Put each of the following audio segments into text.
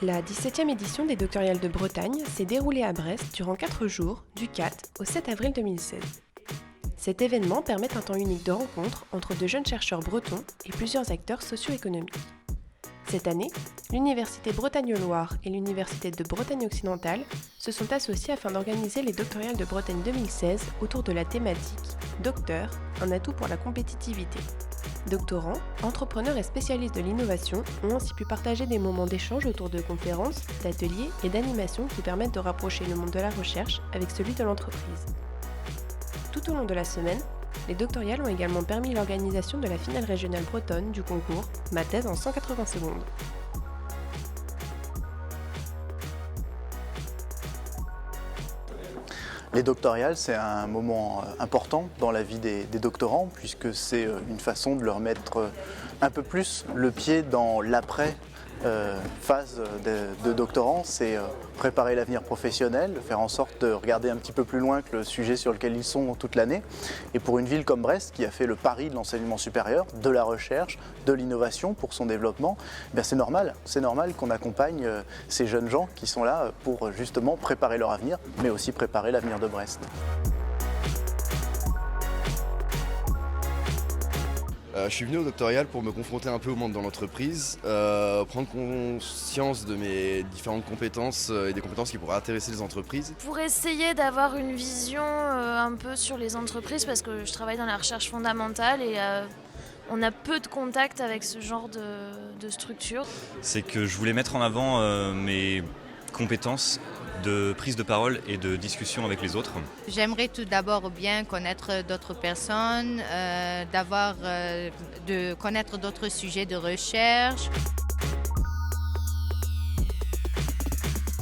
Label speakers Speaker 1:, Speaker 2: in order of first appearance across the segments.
Speaker 1: La 17e édition des Doctoriales de Bretagne s'est déroulée à Brest durant 4 jours, du 4 au 7 avril 2016. Cet événement permet un temps unique de rencontre entre de jeunes chercheurs bretons et plusieurs acteurs socio-économiques. Cette année, l'Université Bretagne-Loire et l'Université de Bretagne occidentale se sont associées afin d'organiser les Doctoriales de Bretagne 2016 autour de la thématique « Docteur, un atout pour la compétitivité ». Doctorants, entrepreneurs et spécialistes de l'innovation ont ainsi pu partager des moments d'échange autour de conférences, d'ateliers et d'animations qui permettent de rapprocher le monde de la recherche avec celui de l'entreprise. Tout au long de la semaine, les Doctoriales ont également permis l'organisation de la finale régionale bretonne du concours Ma thèse en 180 secondes.
Speaker 2: Les doctoriales, c'est un moment important dans la vie des doctorants puisque c'est une façon de leur mettre un peu plus le pied dans l'après phase de doctorant, c'est préparer l'avenir professionnel, faire en sorte de regarder un petit peu plus loin que le sujet sur lequel ils sont toute l'année. Et pour une ville comme Brest, qui a fait le pari de l'enseignement supérieur, de la recherche, de l'innovation pour son développement, c'est normal qu'on accompagne ces jeunes gens qui sont là pour justement préparer leur avenir, mais aussi préparer l'avenir de Brest.
Speaker 3: Je suis venu au doctoral pour me confronter un peu au monde dans l'entreprise, prendre conscience de mes différentes compétences et des compétences qui pourraient intéresser les entreprises.
Speaker 4: Pour essayer d'avoir une vision un peu sur les entreprises, parce que je travaille dans la recherche fondamentale et on a peu de contact avec ce genre de structure.
Speaker 5: C'est que je voulais mettre en avant mes compétences de prise de parole et de discussion avec les autres.
Speaker 6: J'aimerais tout d'abord bien connaître d'autres personnes, de connaître d'autres sujets de recherche.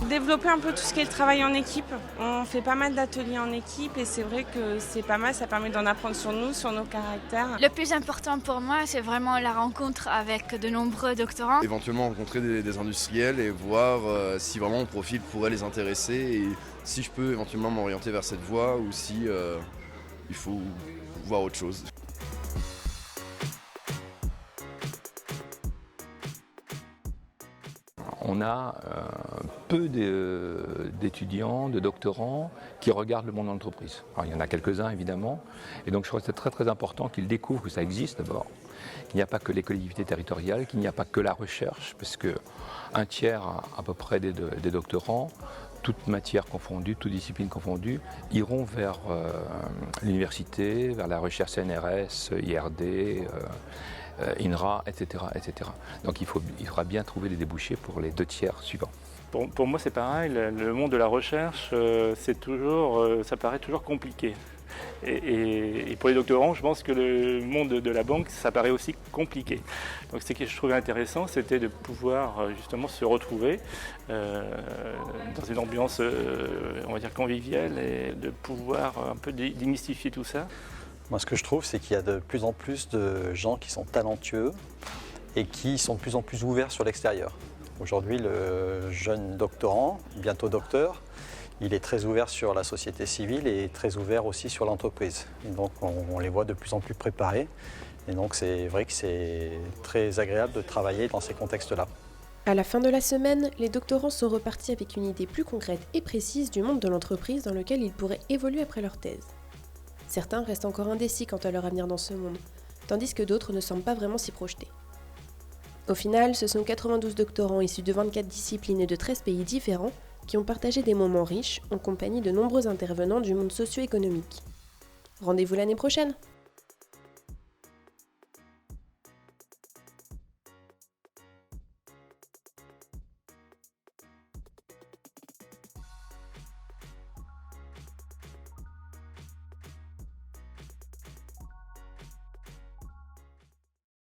Speaker 7: Développer un peu tout ce qui est le travail en équipe. On fait pas mal d'ateliers en équipe et c'est vrai que c'est pas mal, ça permet d'en apprendre sur nous, sur nos caractères.
Speaker 8: Le plus important pour moi, c'est vraiment la rencontre avec de nombreux doctorants.
Speaker 3: Éventuellement rencontrer des industriels et voir si vraiment mon profil pourrait les intéresser et si je peux éventuellement m'orienter vers cette voie ou si il faut voir autre chose.
Speaker 9: On a peu d'étudiants, de doctorants qui regardent le monde de l'entreprise. Alors, il y en a quelques-uns évidemment, et donc je crois que c'est très très important qu'ils découvrent que ça existe d'abord, qu'il n'y a pas que les collectivités territoriales, qu'il n'y a pas que la recherche, parce qu'un tiers à peu près des doctorants, toutes matières confondues, toutes disciplines confondues, iront vers l'université, vers la recherche CNRS, IRD, INRA, etc., etc. Donc il faudra bien trouver des débouchés pour les 2 tiers suivants.
Speaker 10: Pour moi c'est pareil, le monde de la recherche, ça paraît toujours compliqué. Et pour les doctorants, je pense que le monde de la banque, ça paraît aussi compliqué. Donc ce que je trouvais intéressant, c'était de pouvoir justement se retrouver dans une ambiance, on va dire, conviviale et de pouvoir un peu démystifier tout ça.
Speaker 11: Moi, ce que je trouve, c'est qu'il y a de plus en plus de gens qui sont talentueux et qui sont de plus en plus ouverts sur l'extérieur. Aujourd'hui, le jeune doctorant, bientôt docteur, il est très ouvert sur la société civile et très ouvert aussi sur l'entreprise. Et donc, on les voit de plus en plus préparés. Et donc, c'est vrai que c'est très agréable de travailler dans ces contextes-là.
Speaker 1: À la fin de la semaine, les doctorants sont repartis avec une idée plus concrète et précise du monde de l'entreprise dans lequel ils pourraient évoluer après leur thèse. Certains restent encore indécis quant à leur avenir dans ce monde, tandis que d'autres ne semblent pas vraiment s'y projeter. Au final, ce sont 92 doctorants issus de 24 disciplines et de 13 pays différents qui ont partagé des moments riches en compagnie de nombreux intervenants du monde socio-économique. Rendez-vous l'année prochaine!